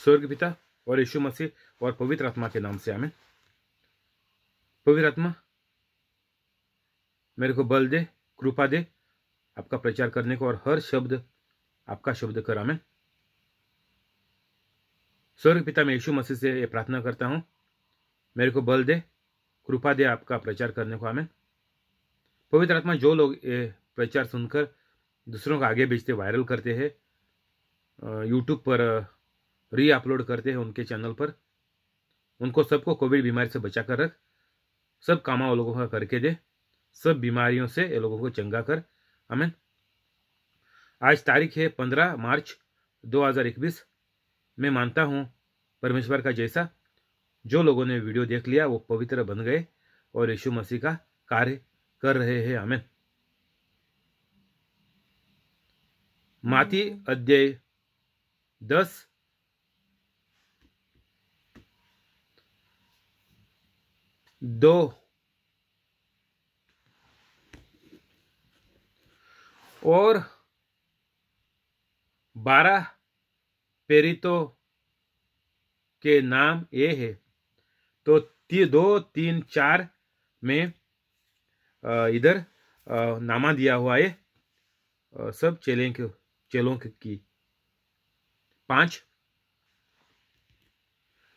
स्वर्ग पिता और यीशु मसीह और पवित्र आत्मा के नाम से आमीन। पवित्र आत्मा, मेरे को बल दे, कृपा दे आपका प्रचार करने को, और हर शब्द आपका शब्द कर। आमीन। स्वर्ग पिता, मैं यीशु मसीह से ये प्रार्थना करता हूं, मेरे को बल दे, कृपा दे आपका प्रचार करने को। आमीन। पवित्र आत्मा, जो लोग ये प्रचार सुनकर दूसरों को आगे भेजते, वायरल करते हैं, यूट्यूब पर री अपलोड करते हैं उनके चैनल पर, उनको सबको कोविड बीमारी से बचा कर रख, सब कामा वो लोगों का करके दे, सब बीमारियों से ये लोगों को चंगा कर। आमीन। आज तारीख है 15 मार्च 2021। मैं मानता हूं परमेश्वर का जैसा जो लोगों ने वीडियो देख लिया वो पवित्र बन गए और यीशु मसीह का कार्य कर रहे हैं। आमीन। माती अध्याय 10 2 और 12 प्रेरितों के नाम ये है। तो 2, 3, 4 में इधर नामा दिया हुआ है सब चेलों की। 5,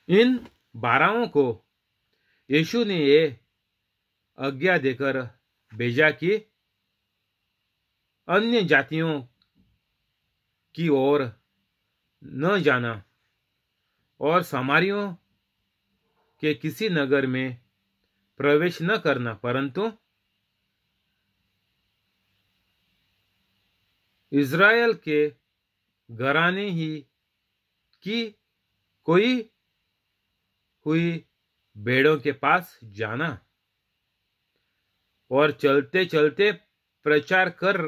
इन 12 को यीशु ने ये आज्ञा देकर भेजा कि अन्य जातियों की ओर न जाना और सामरियों के किसी नगर में प्रवेश न करना, परंतु इज़राइल के घराने ही की कोई हुई भेड़ों के पास जाना और चलते चलते प्रचार कर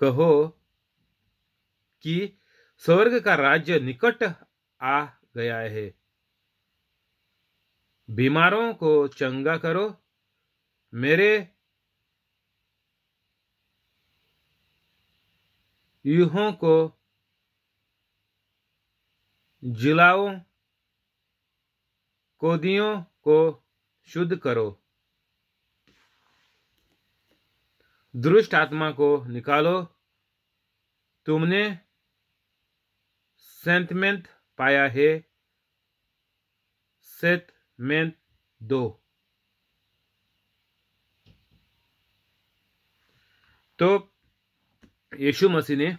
कहो कि स्वर्ग का राज्य निकट आ गया है। बीमारों को चंगा करो, मेरे यूहों को जिलाओ, कोदियों को शुद्ध करो, दुष्ट आत्मा को निकालो। तुमने सेंतमेंट पाया है, सेंतमेंट दो। तो यीशु मसीह ने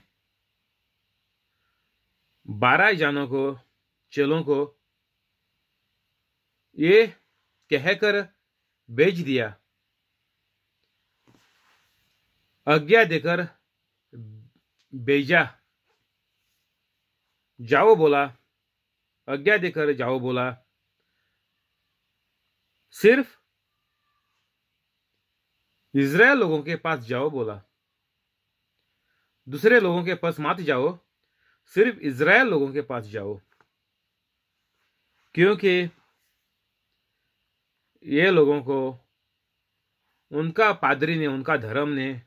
12 चेलों को ये कहकर भेज दिया, आज्ञा देकर भेजा, जाओ बोला, आज्ञा देकर जाओ बोला। सिर्फ इज़राइल लोगों के पास जाओ बोला, दूसरे लोगों के पास मत जाओ, सिर्फ इज़राइल लोगों के पास जाओ, क्योंकि ये लोगों को उनका पादरी ने, उनका धर्म ने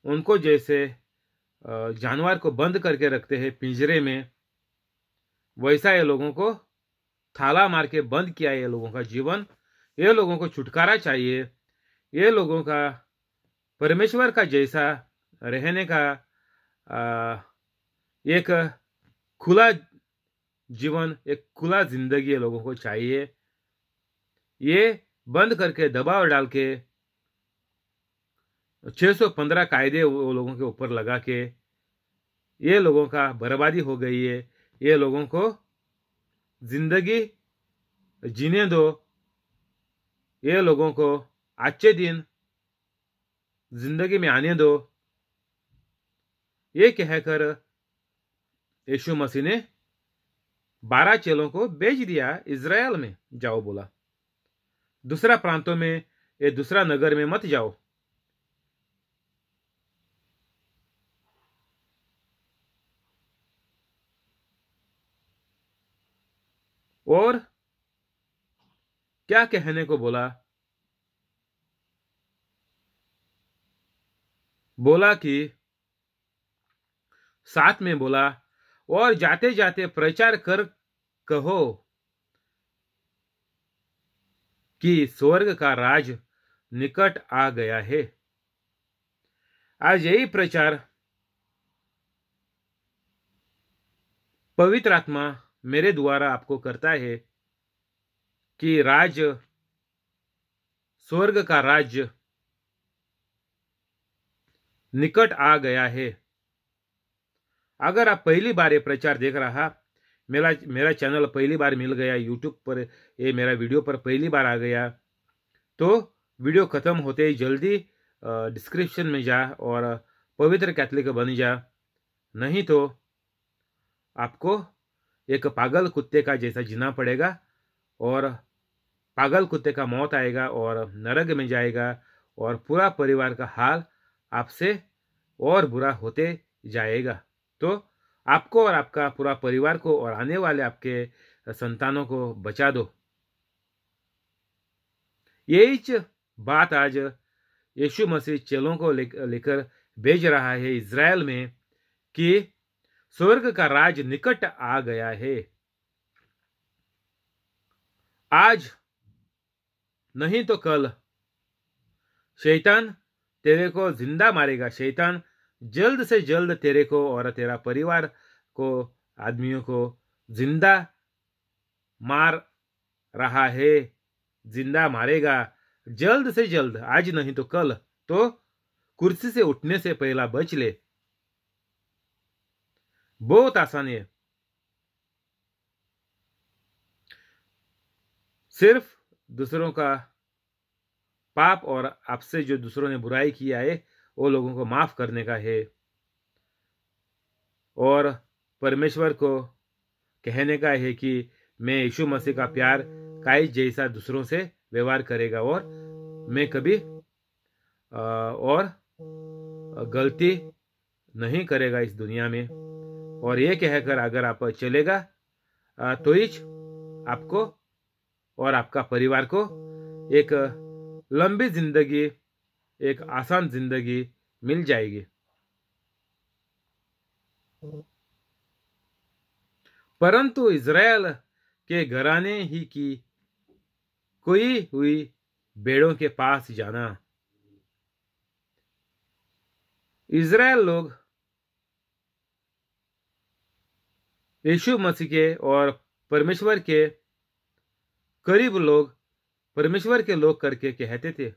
उनको जैसे जानवर को बंद करके रखते हैं पिंजरे में, वैसा ये लोगों को थाला मार के बंद किया। ये लोगों का जीवन, ये लोगों को छुटकारा चाहिए। ये लोगों का परमेश्वर का जैसा रहने का एक खुला जीवन, एक खुला जिंदगी ये लोगों को चाहिए। ये बंद करके दबाव डाल के 615 कायदे वो लोगों के ऊपर लगा के ये लोगों का बर्बादी हो गई है। ये लोगों को जिंदगी जीने दो, ये लोगों को अच्छे दिन जिंदगी में आने दो, ये कहकर यीशु मसीह ने 12 चेलों को भेज दिया, इज़राइल में जाओ बोला। दूसरा प्रांतों में, ये दूसरा नगर में मत जाओ। और क्या कहने को बोला? बोला कि साथ में बोला, और जाते जाते प्रचार कर कहो कि स्वर्ग का राज निकट आ गया है। आज यही प्रचार पवित्र आत्मा मेरे द्वारा आपको करता है कि स्वर्ग का राज्य निकट आ गया है। अगर आप पहली बार ये प्रचार देख रहा, मेरा चैनल पहली बार मिल गया यूट्यूब पर, ये मेरा वीडियो पर पहली बार आ गया, तो वीडियो खत्म होते ही जल्दी डिस्क्रिप्शन में जा और पवित्र कैथलिक बन जा, नहीं तो आपको एक पागल कुत्ते का जैसा जीना पड़ेगा और पागल कुत्ते का मौत आएगा और नरक में जाएगा और पूरा परिवार का हाल आपसे और बुरा होते जाएगा। तो आपको और आपका पूरा परिवार को और आने वाले आपके संतानों को बचा दो। यही बात आज यीशु मसीह चेलों को लेकर भेज रहा है इज़राइल में कि स्वर्ग का राज निकट आ गया है। आज नहीं तो कल शैतान तेरे को जिंदा मारेगा। शैतान जल्द से जल्द तेरे को और तेरा परिवार को, आदमियों को जिंदा मार रहा है, जिंदा मारेगा जल्द से जल्द, आज नहीं तो कल। तो कुर्सी से उठने से पहला बच ले। बहुत आसान है। सिर्फ दूसरों का पाप और आपसे जो दूसरों ने बुराई किया है वो लोगों को माफ करने का है, और परमेश्वर को कहने का है कि मैं यीशु मसीह का प्यार काई जैसा दूसरों से व्यवहार करेगा और मैं कभी और गलती नहीं करेगा इस दुनिया में। और ये कहकर अगर आप चलेगा तो ही आपको और आपका परिवार को एक लंबी जिंदगी, एक आसान जिंदगी मिल जाएगी। परंतु इज़राइल के घराने ही की कोई हुई भेड़ों के पास जाना। इज़राइल लोग यीशु मसीह के और परमेश्वर के करीब लोग, परमेश्वर के लोग करके कहते थे,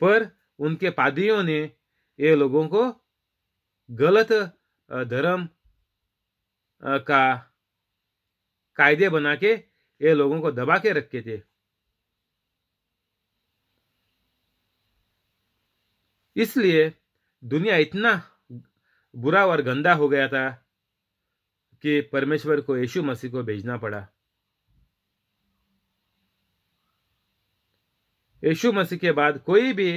पर उनके पादरियों ने ये लोगों को गलत धर्म का कायदे बना के ये लोगों को दबा के रखे थे। इसलिए दुनिया इतना बुरा और गंदा हो गया था कि परमेश्वर को यीशु मसीह को भेजना पड़ा। यीशु मसीह के बाद कोई भी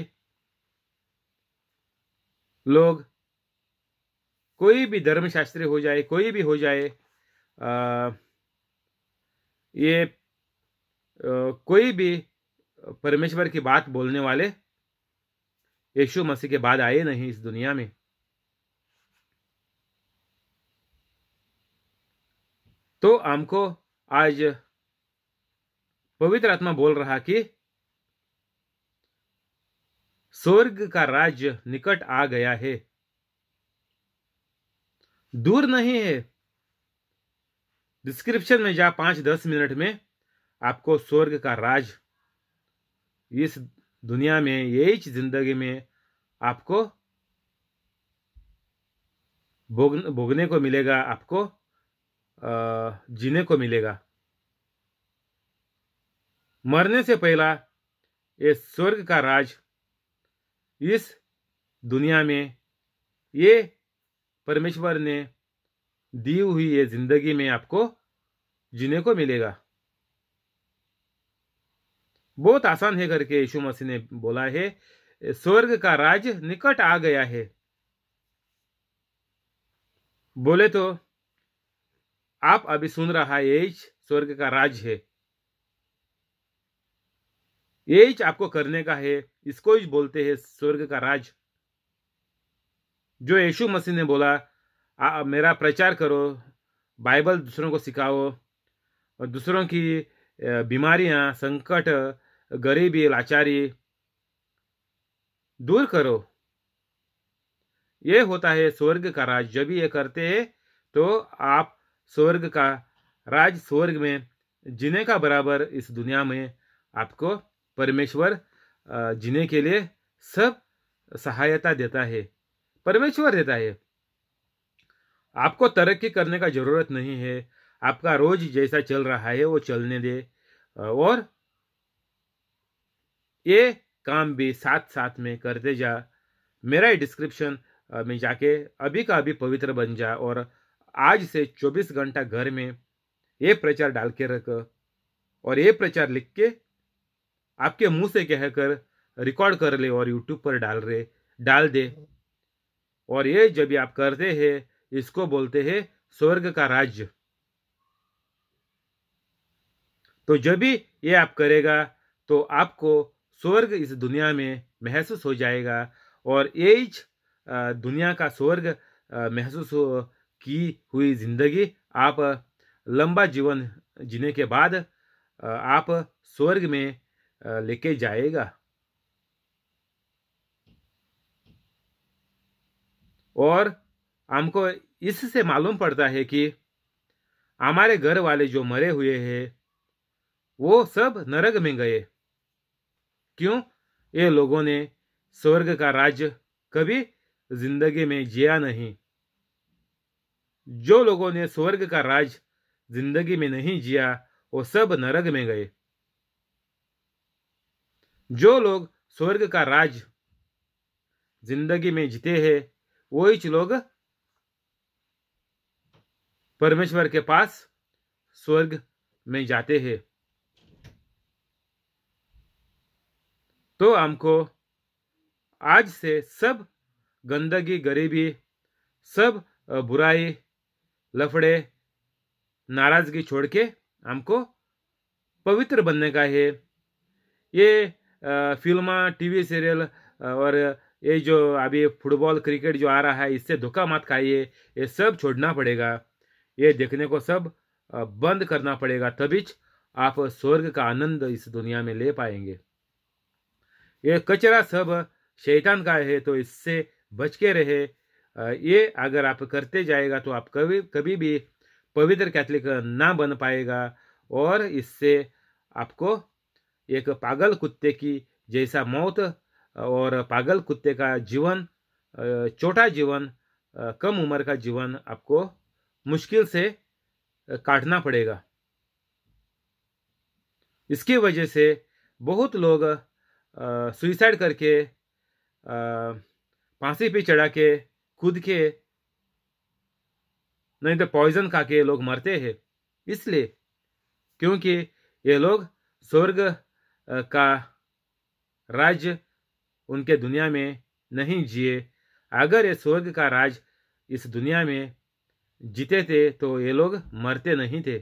लोग, कोई भी धर्मशास्त्री हो जाए, कोई भी हो जाए, कोई भी परमेश्वर की बात बोलने वाले यीशु मसीह के बाद आए नहीं इस दुनिया में। तो हमको आज पवित्र आत्मा बोल रहा कि स्वर्ग का राज्य निकट आ गया है, दूर नहीं है। डिस्क्रिप्शन में जा 5-10 मिनट में आपको स्वर्ग का राज इस दुनिया में, यही जिंदगी में आपको भोगने को मिलेगा, आपको जीने को मिलेगा। मरने से पहला ये स्वर्ग का राज इस दुनिया में, ये परमेश्वर ने दी हुई ये जिंदगी में आपको जीने को मिलेगा। बहुत आसान है करके यीशु मसीह ने बोला है, स्वर्ग का राज निकट आ गया है। बोले तो आप अभी सुन रहा है, यही स्वर्ग का राज है, यही आपको करने का है। इसको ही बोलते हैं स्वर्ग का राज। जो यीशु मसीह ने बोला मेरा प्रचार करो, बाइबल दूसरों को सिखाओ, और दूसरों की बीमारियां, संकट, गरीबी, लाचारी दूर करो। ये होता है स्वर्ग का राज। जब ये करते हैं तो आप स्वर्ग का राज, स्वर्ग में जीने का बराबर इस दुनिया में आपको परमेश्वर जीने के लिए सब सहायता देता है, परमेश्वर देता है। आपको तरक्की करने का जरूरत नहीं है। आपका रोज जैसा चल रहा है वो चलने दे, और ये काम भी साथ साथ में करते जा। मेरा डिस्क्रिप्शन में जाके अभी का अभी पवित्र बन जा, और आज से 24 घंटा घर में ये प्रचार डाल के रख, और ये प्रचार लिख के आपके मुंह से कहकर रिकॉर्ड कर ले और यूट्यूब पर डाल दे। और ये जब आप करते हैं, इसको बोलते हैं स्वर्ग का राज्य। तो जब भी ये आप करेगा तो आपको स्वर्ग इस दुनिया में महसूस हो जाएगा, और ये दुनिया का स्वर्ग महसूस की हुई जिंदगी आप लंबा जीवन जीने के बाद आप स्वर्ग में लेके जाएगा। और हमको इससे मालूम पड़ता है कि हमारे घर वाले जो मरे हुए हैं वो सब नरक में गए। क्यों? ये लोगों ने स्वर्ग का राज्य कभी जिंदगी में जिया नहीं। जो लोगों ने स्वर्ग का राज जिंदगी में नहीं जिया वो सब नरक में गए। जो लोग स्वर्ग का राज जिंदगी में जीते हैं वही लोग परमेश्वर के पास स्वर्ग में जाते हैं। तो हमको आज से सब गंदगी, गरीबी, सब बुराई, लफड़े, नाराजगी छोड़ के हमको पवित्र बनने का है। ये फिल्म, टीवी सीरियल और ये जो अभी फुटबॉल, क्रिकेट जो आ रहा है, इससे धोखा मत खाइए। ये सब छोड़ना पड़ेगा। ये देखने को सब बंद करना पड़ेगा, तभी आप स्वर्ग का आनंद इस दुनिया में ले पाएंगे। ये कचरा सब शैतान का है, तो इससे बच के रहे। ये अगर आप करते जाएगा तो आप कभी कभी भी पवित्र कैथोलिक ना बन पाएगा, और इससे आपको एक पागल कुत्ते की जैसा मौत और पागल कुत्ते का जीवन, छोटा जीवन, कम उम्र का जीवन आपको मुश्किल से काटना पड़ेगा। इसकी वजह से बहुत लोग सुइसाइड करके, फांसी पे चढ़ा के, खुद के, नहीं तो पॉइजन खा के लोग मरते हैं। इसलिए क्योंकि ये लोग स्वर्ग का राज्य उनके दुनिया में नहीं जिए। अगर ये स्वर्ग का राज इस दुनिया में जीते थे तो ये लोग मरते नहीं थे।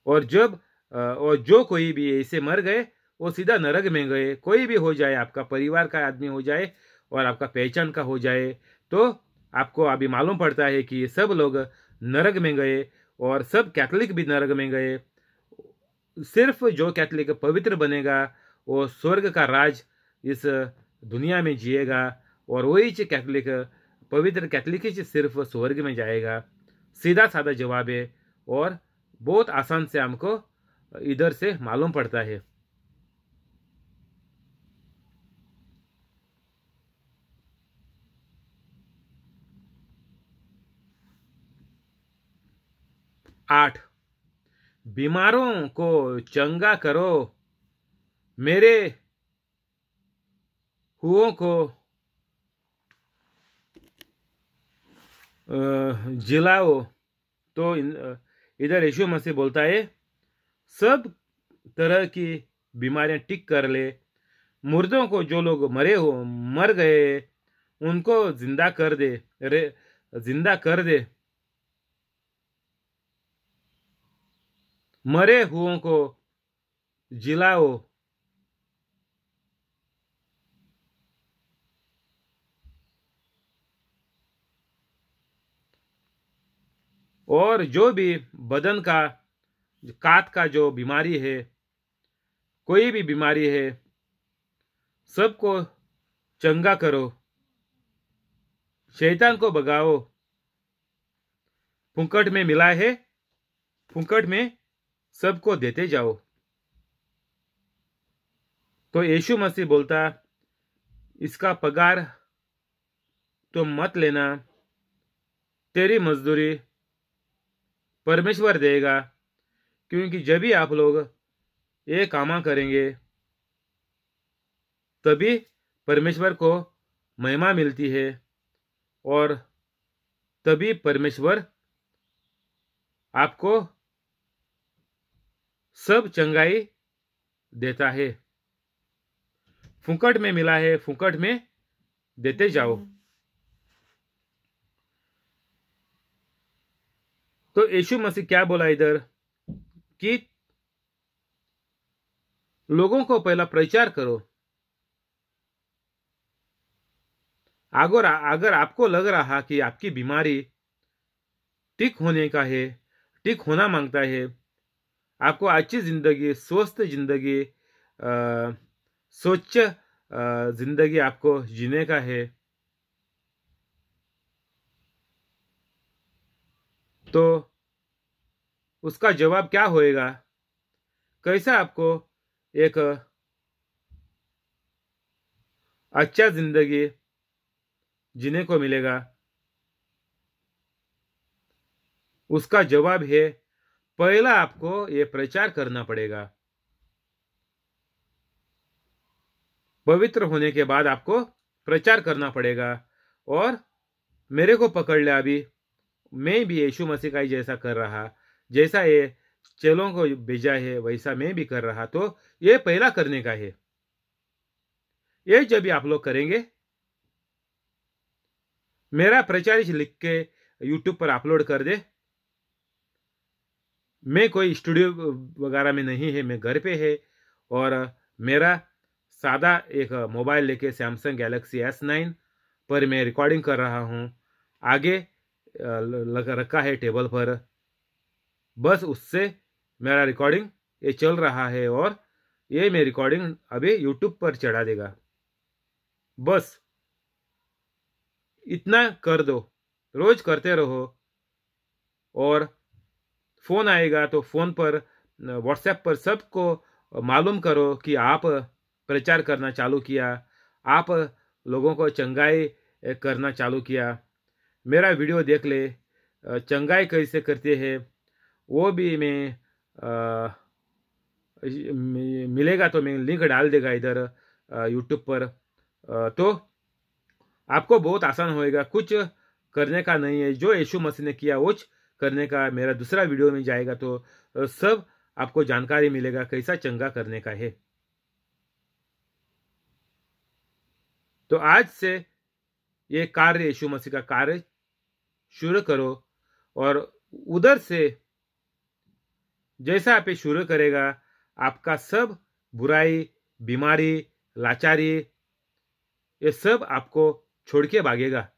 और जो कोई भी ऐसे मर गए वो सीधा नरक में गए। कोई भी हो जाए, आपका परिवार का आदमी हो जाए और आपका पहचान का हो जाए, तो आपको अभी मालूम पड़ता है कि सब लोग नरक में गए, और सब कैथोलिक भी नरक में गए। सिर्फ जो कैथोलिक पवित्र बनेगा वो स्वर्ग का राज इस दुनिया में जिएगा, और वही कैथोलिक, पवित्र कैथोलिक ही सिर्फ स्वर्ग में जाएगा। सीधा साधा जवाब है, और बहुत आसान से हमको इधर से मालूम पड़ता है। आठ, बीमारों को चंगा करो, मेरे हुओं को जिलाओ। तो इधर यीशु मसीह बोलता है सब तरह की बीमारियां ठीक कर ले। मुर्दों को, जो लोग मर गए, उनको जिंदा कर दे, जिंदा कर दे। मरे हुओं को जिलाओ। और जो भी बदन का कात का जो बीमारी है, कोई भी बीमारी है, सबको चंगा करो, शैतान को भगाओ। फुंकट में मिला है, फुंकट में सबको देते जाओ। तो यीशु मसीह बोलता, इसका पगार तो मत लेना, तेरी मजदूरी परमेश्वर देगा। क्योंकि जब भी आप लोग ये कामा करेंगे तभी परमेश्वर को महिमा मिलती है और तभी परमेश्वर आपको सब चंगाई देता है। फुकट में मिला है, फुकट में देते जाओ। तो यीशु मसीह क्या बोला इधर कि लोगों को पहला प्रचार करो। अगर आपको लग रहा कि आपकी बीमारी ठीक होने का है, ठीक होना मांगता है, आपको अच्छी जिंदगी, स्वस्थ जिंदगी, स्वच्छ जिंदगी आपको जीने का है, तो उसका जवाब क्या होएगा? कैसा आपको एक अच्छा जिंदगी जीने को मिलेगा? उसका जवाब है, पहला आपको ये प्रचार करना पड़ेगा। पवित्र होने के बाद आपको प्रचार करना पड़ेगा। और मेरे को पकड़ ले, अभी मैं भी यीशु मसीह का ही जैसा कर रहा, जैसा ये चेलों को भेजा है वैसा मैं भी कर रहा। तो ये पहला करने का है। ये जब भी आप लोग करेंगे, मेरा प्रचार लिख के यूट्यूब पर अपलोड कर दे। मैं कोई स्टूडियो वगैरह में नहीं है, मैं घर पे है और मेरा सादा एक मोबाइल लेके सैमसंग गैलेक्सी S9 पर मैं रिकॉर्डिंग कर रहा हूँ। आगे रखा है टेबल पर, बस उससे मेरा रिकॉर्डिंग ये चल रहा है और ये मैं रिकॉर्डिंग अभी यूट्यूब पर चढ़ा देगा। बस इतना कर दो, रोज करते रहो। और फोन आएगा तो फोन पर, व्हाट्सएप पर सबको मालूम करो कि आप प्रचार करना चालू किया, आप लोगों को चंगाई करना चालू किया। मेरा वीडियो देख ले, चंगाई कैसे करते हैं वो भी मैं मिलेगा तो मैं लिंक डाल देगा इधर यूट्यूब पर। तो आपको बहुत आसान होएगा, कुछ करने का नहीं है। जो यीशु मसीह ने किया वो करने का मेरा दूसरा वीडियो में जाएगा तो सब आपको जानकारी मिलेगा कैसा चंगा करने का है। तो आज से ये कार्य, यीशु मसीह का कार्य शुरू करो और उधर से जैसा आप शुरू करेगा, आपका सब बुराई, बीमारी, लाचारी ये सब आपको छोड़ के भागेगा।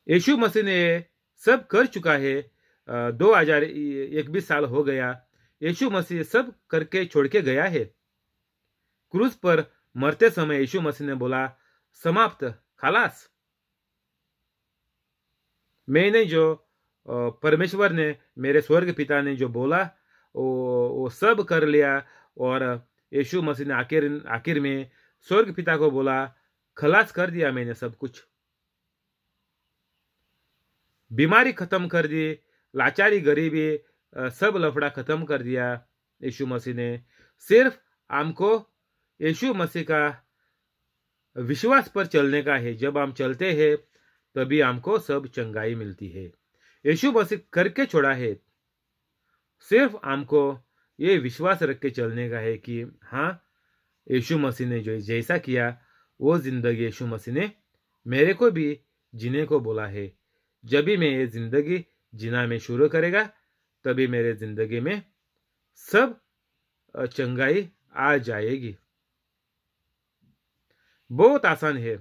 यीशु मसीह ने सब कर चुका है। 2021 साल हो गया, यीशु मसीह सब करके छोड़ के गया है। क्रूस पर मरते समय यीशु मसीह ने बोला, समाप्त, खलास। मैंने जो परमेश्वर ने, मेरे स्वर्ग पिता ने जो बोला वो सब कर लिया। और यीशु मसीह ने आखिर में स्वर्ग पिता को बोला, खलास कर दिया मैंने सब कुछ। बीमारी खत्म कर दी, लाचारी, गरीबी, सब लफड़ा खत्म कर दिया यीशु मसीह ने। सिर्फ हमको यीशु मसीह का विश्वास पर चलने का है। जब हम चलते हैं तभी हमको सब चंगाई मिलती है। यीशु मसीह करके छोड़ा है, सिर्फ हमको ये विश्वास रख के चलने का है कि हाँ, यीशु मसीह ने जो जैसा किया वो जिंदगी यीशु मसीह ने मेरे को भी जीने को बोला है। जब भी मैं ये जिंदगी जीना में शुरू करेगा तभी मेरे जिंदगी में सब चंगाई आ जाएगी। बहुत आसान है।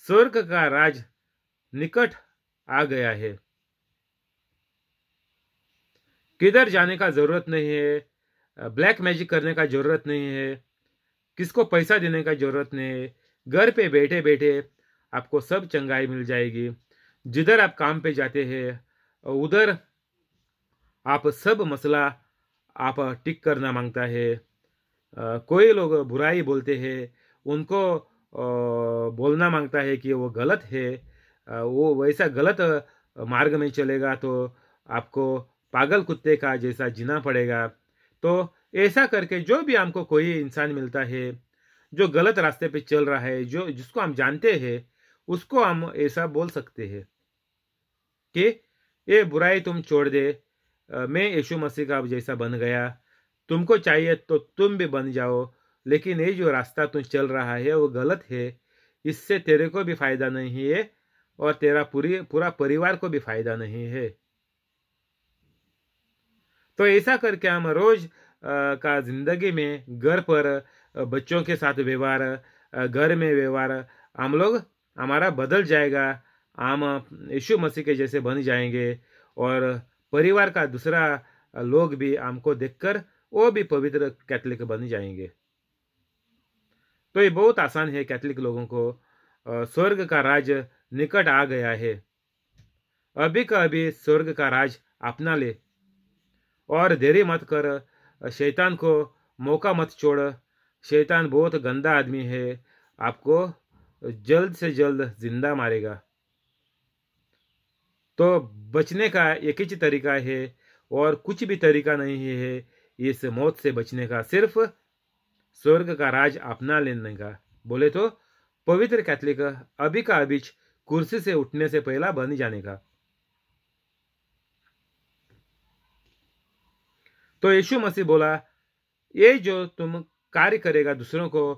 स्वर्ग का राज निकट आ गया है। किधर जाने का जरूरत नहीं है, ब्लैक मैजिक करने का जरूरत नहीं है, किसको पैसा देने का जरूरत नहीं है। घर पे बैठे बैठे आपको सब चंगाई मिल जाएगी। जिधर आप काम पे जाते हैं उधर आप सब मसला आप टिक करना मांगता है। कोई लोग बुराई बोलते हैं, उनको बोलना मांगता है कि वो गलत है। वो वैसा गलत मार्ग में चलेगा तो आपको पागल कुत्ते का जैसा जीना पड़ेगा। तो ऐसा करके जो भी हमको कोई इंसान मिलता है जो गलत रास्ते पे चल रहा है, जो जिसको हम जानते हैं, उसको हम ऐसा बोल सकते हैं कि ये बुराई तुम छोड़ दे, मैं यीशु मसीह का जैसा बन गया, तुमको चाहिए तो तुम भी बन जाओ, लेकिन ये जो रास्ता तुम चल रहा है वो गलत है, इससे तेरे को भी फायदा नहीं है और तेरा पूरा परिवार को भी फायदा नहीं है। तो ऐसा करके हम रोज का जिंदगी में घर पर बच्चों के साथ व्यवहार, घर में व्यवहार हम लोग हमारा बदल जाएगा। हम यीशु मसीह के जैसे बन जाएंगे और परिवार का दूसरा लोग भी हमको देखकर वो भी पवित्र कैथलिक बन जाएंगे। तो ये बहुत आसान है कैथलिक लोगों को। स्वर्ग का राज निकट आ गया है। अभी का अभी स्वर्ग का राज अपना ले और देरी मत कर। शैतान को मौका मत छोड़। शैतान बहुत गंदा आदमी है, आपको जल्द से जल्द जिंदा मारेगा। तो बचने का एक ही तरीका है और कुछ भी तरीका नहीं है इस मौत से बचने का, सिर्फ स्वर्ग का राज अपना लेने का। बोले तो पवित्र कैथलिक अभी का अभी कुर्सी से उठने से पहला बन जाने का। तो यीशु मसीह बोला, ये जो तुम कार्य करेगा, दूसरों को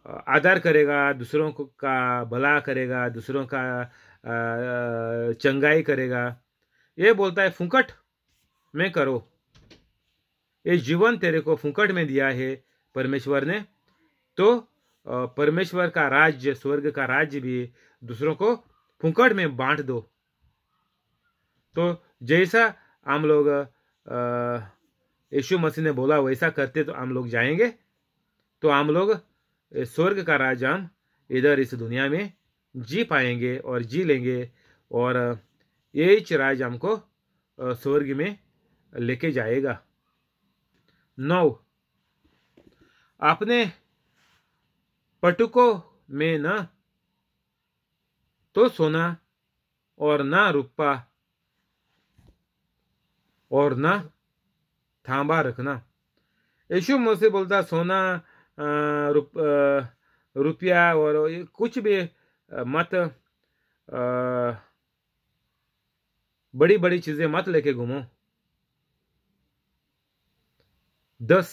आदर करेगा, दूसरों को का भला करेगा, दूसरों का चंगाई करेगा, ये बोलता है फुंकट में करो। ये जीवन तेरे को फुंकट में दिया है परमेश्वर ने, तो परमेश्वर का राज्य, स्वर्ग का राज्य भी दूसरों को फुंकट में बांट दो। तो जैसा हम लोग यीशु मसीह ने बोला वैसा करते तो हम लोग जाएंगे, तो हम लोग स्वर्ग का राज हम इधर इस दुनिया में जी पाएंगे और जी लेंगे, और यही राज हमको स्वर्ग में लेके जाएगा। 9, अपने पटुकों में न तो सोना और न रुपा और न तांबा रखना। यीशु मसीह बोलता सोना रुपया और कुछ भी मत, बड़ी बड़ी चीजें मत लेके घूमो। 10,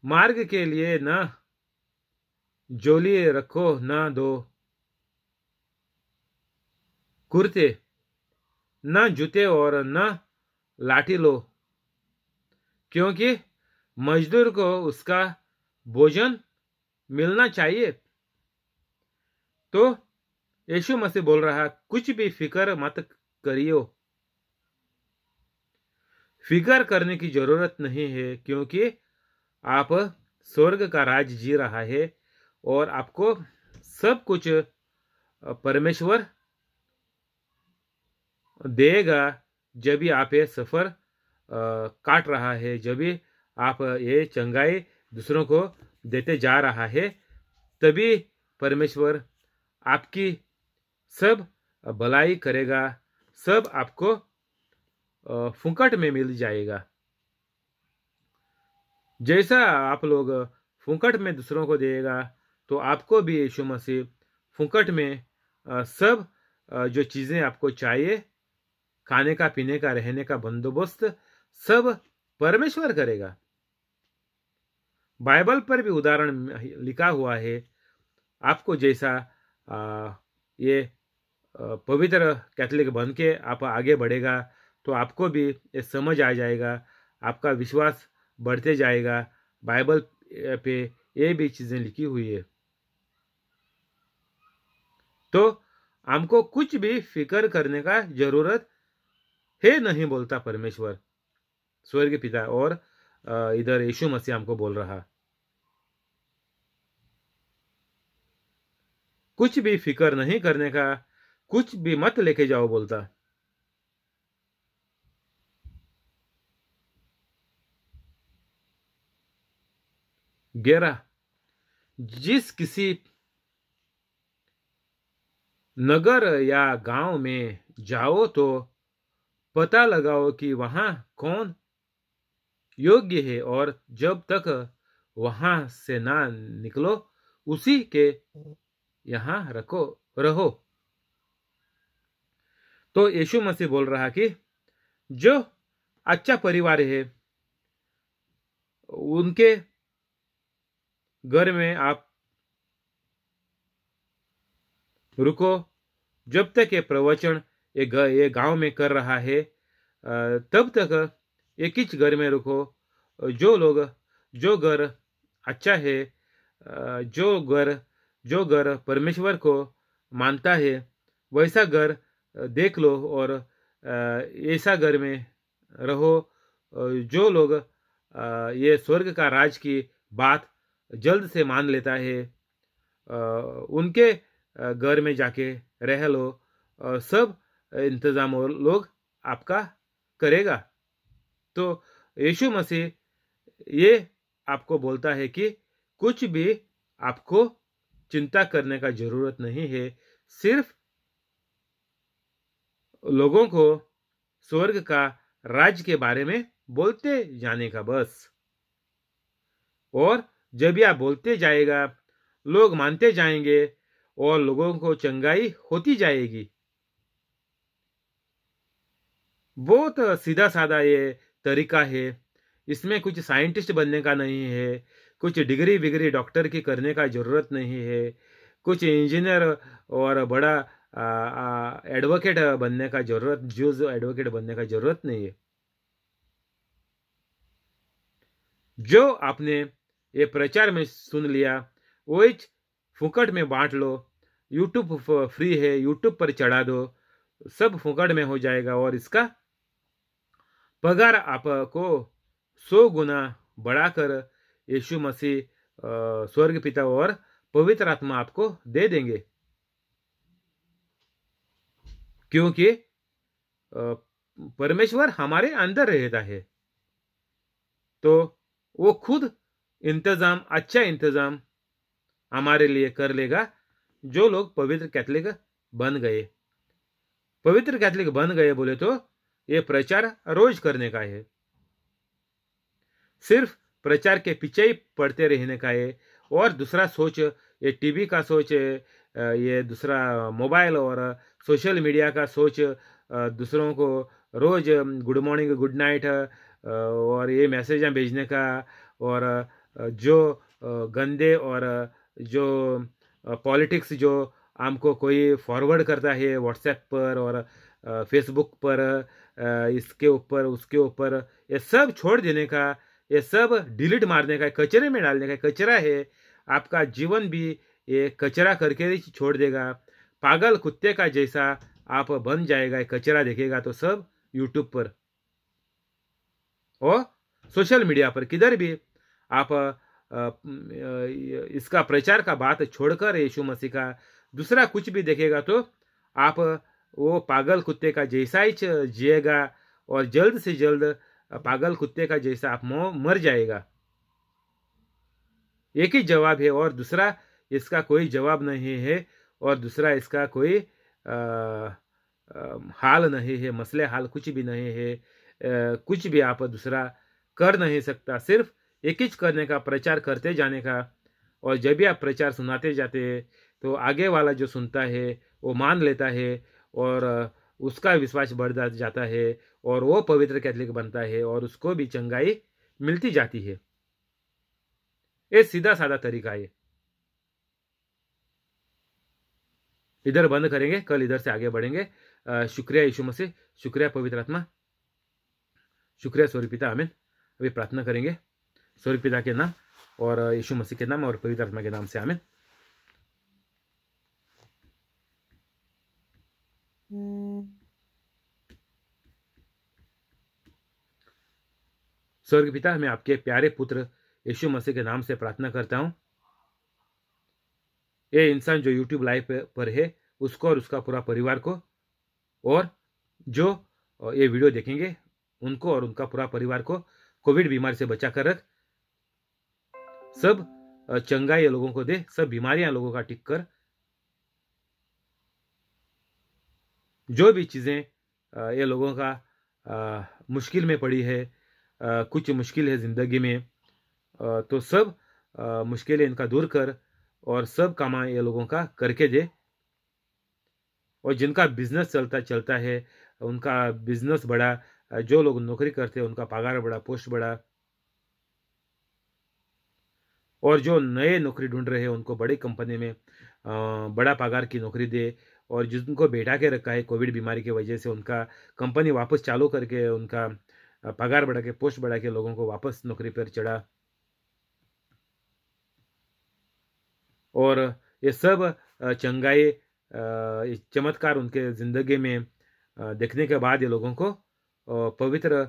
मार्ग के लिए न झोली रखो, न दो कुर्ते, न जूते और न लाठी लो, क्योंकि मजदूर को उसका भोजन मिलना चाहिए। तो यीशु मसीह बोल रहा, कुछ भी फिक्र मत करियो। फिक्र करने की जरूरत नहीं है, क्योंकि आप स्वर्ग का राज जी रहा है और आपको सब कुछ परमेश्वर देगा। जब भी आप ये सफर काट रहा है, जब भी आप ये चंगाई दूसरों को देते जा रहा है, तभी परमेश्वर आपकी सब भलाई करेगा, सब आपको फुंकट में मिल जाएगा। जैसा आप लोग फुंकट में दूसरों को देगा, तो आपको भी यीशु मसीह फुंकट में सब जो चीजें आपको चाहिए, खाने का, पीने का, रहने का बंदोबस्त सब परमेश्वर करेगा। बाइबल पर भी उदाहरण लिखा हुआ है। आपको जैसा ये पवित्र कैथलिक बन के आप आगे बढ़ेगा, तो आपको भी ये समझ आ जाएगा, आपका विश्वास बढ़ते जाएगा। बाइबल पे ये भी चीजें लिखी हुई है। तो हमको कुछ भी फिक्र करने का जरूरत है नहीं, बोलता परमेश्वर स्वर्ग पिता। और इधर यीशु मसीह हमको बोल रहा, कुछ भी फिक्र नहीं करने का, कुछ भी मत लेके जाओ, बोलता। गेरा, जिस किसी नगर या गांव में जाओ तो पता लगाओ कि वहां कौन योग्य है, और जब तक वहां से ना निकलो उसी के यहां रहो। तो यीशु मसीह बोल रहा कि जो अच्छा परिवार है उनके घर में आप रुको, जब तक ये प्रवचन ये गांव में कर रहा है तब तक एक ही घर में रुको। जो घर अच्छा है, जो घर परमेश्वर को मानता है, वैसा घर देख लो और ऐसा घर में रहो। जो लोग ये स्वर्ग का राज की बात जल्द से मान लेता है, उनके घर में जाके रह लो, सब इंतजाम और लोग आपका करेगा। तो यीशु मसीह ये आपको बोलता है कि कुछ भी आपको चिंता करने का जरूरत नहीं है, सिर्फ लोगों को स्वर्ग का राज के बारे में बोलते जाने का बस। और जब भी आप बोलते जाएगा, लोग मानते जाएंगे और लोगों को चंगाई होती जाएगी। बहुत सीधा साधा ये तरीका है, इसमें कुछ साइंटिस्ट बनने का नहीं है, कुछ डिग्री विग्री डॉक्टर की करने का जरूरत नहीं है, कुछ इंजीनियर और बड़ा एडवोकेट बनने का जरूरत, जज एडवोकेट बनने का जरूरत नहीं है। जो आपने ये प्रचार में सुन लिया वो फुकट में बांट लो। यूट्यूब फ्री है, यूट्यूब पर चढ़ा दो, सब फुकट में हो जाएगा और इसका पगार आपको 100 गुना बढ़ाकर यीशु मसीह स्वर्ग पिता और पवित्र आत्मा आपको दे देंगे, क्योंकि परमेश्वर हमारे अंदर रहता है। तो वो खुद अच्छा इंतजाम हमारे लिए कर लेगा। जो लोग पवित्र कैथलिक बन गए, पवित्र कैथलिक बन गए बोले तो ये प्रचार रोज करने का है, सिर्फ प्रचार के पीछे ही पड़ते रहने का है। और दूसरा सोच, ये टीवी का सोच, ये दूसरा मोबाइल और सोशल मीडिया का सोच, दूसरों को रोज गुड मॉर्निंग गुड नाइट और ये मैसेज भेजने का, और जो गंदे और जो पॉलिटिक्स जो हमको कोई फॉरवर्ड करता है व्हाट्सएप पर और फेसबुक पर, इसके ऊपर उसके ऊपर, ये सब छोड़ देने का, ये सब डिलीट मारने का, कचरे में डालने का। कचरा है, आपका जीवन भी ये कचरा करके ही छोड़ देगा। पागल कुत्ते का जैसा आप बन जाएगा, कचरा देखेगा तो सब यूट्यूब पर और सोशल मीडिया पर, किधर भी आप इसका प्रचार का बात छोड़कर यीशु मसीह का दूसरा कुछ भी देखेगा तो आप वो पागल कुत्ते का जैसा ही जिएगा और जल्द से जल्द पागल कुत्ते का जैसा आप मर जाएगा। एक ही जवाब है और दूसरा इसका कोई जवाब नहीं है, और दूसरा इसका कोई हाल नहीं है, मसले हाल कुछ भी नहीं है। कुछ भी आप दूसरा कर नहीं सकता, सिर्फ एक ही करने का, प्रचार करते जाने का। और जब भी आप प्रचार सुनाते जाते हैं तो आगे वाला जो सुनता है वो मान लेता है और उसका विश्वास बढ़ जाता है और वो पवित्र कैथलिक बनता है और उसको भी चंगाई मिलती जाती है। ये सीधा साधा तरीका है। इधर बंद करेंगे, कल इधर से आगे बढ़ेंगे। शुक्रिया यीशु मसीह, शुक्रिया पवित्र आत्मा, शुक्रिया स्वर्गीय पिता। आमीन। अभी प्रार्थना करेंगे स्वर्गीय पिता के नाम और यीशु मसीह के नाम और पवित्र आत्मा के नाम से। आमीन। स्वर्ग पिता, मैं आपके प्यारे पुत्र यीशु मसीह के नाम से प्रार्थना करता हूँ, ये इंसान जो यूट्यूब लाइव पर है उसको और उसका पूरा परिवार को, और जो ये वीडियो देखेंगे उनको और उनका पूरा परिवार को कोविड बीमारी से बचा कर रख। सब चंगाई ये लोगों को दे, सब बीमारियां लोगों का टिक कर। जो भी चीज़ें ये लोगों का मुश्किल में पड़ी है, कुछ मुश्किल है ज़िंदगी में, तो सब मुश्किलें इनका दूर कर और सब काम ये लोगों का करके दे। और जिनका बिजनेस चलता है उनका बिजनेस बढ़ा, जो लोग नौकरी करते हैं उनका पगार बढ़ा, पोस्ट बढ़ा, और जो नए नौकरी ढूंढ रहे हैं उनको बड़ी कंपनी में बड़ा पगार की नौकरी दे। और जिनको बैठा के रखा है कोविड बीमारी की वजह से, उनका कंपनी वापस चालू करके उनका पगार बढ़ा के, पोस्ट बढ़ा के लोगों को वापस नौकरी पर चढ़ा। और ये सब चंगाई, चमत्कार उनके ज़िंदगी में देखने के बाद ये लोगों को पवित्र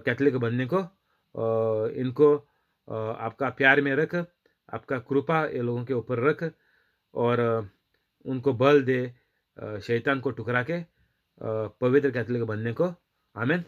कैथोलिक बनने को, इनको आपका प्यार में रख, आपका कृपा ये लोगों के ऊपर रख, और उनको बल दे शैतान को टुकरा के पवित्र कैथोलिक बनने को। आमीन।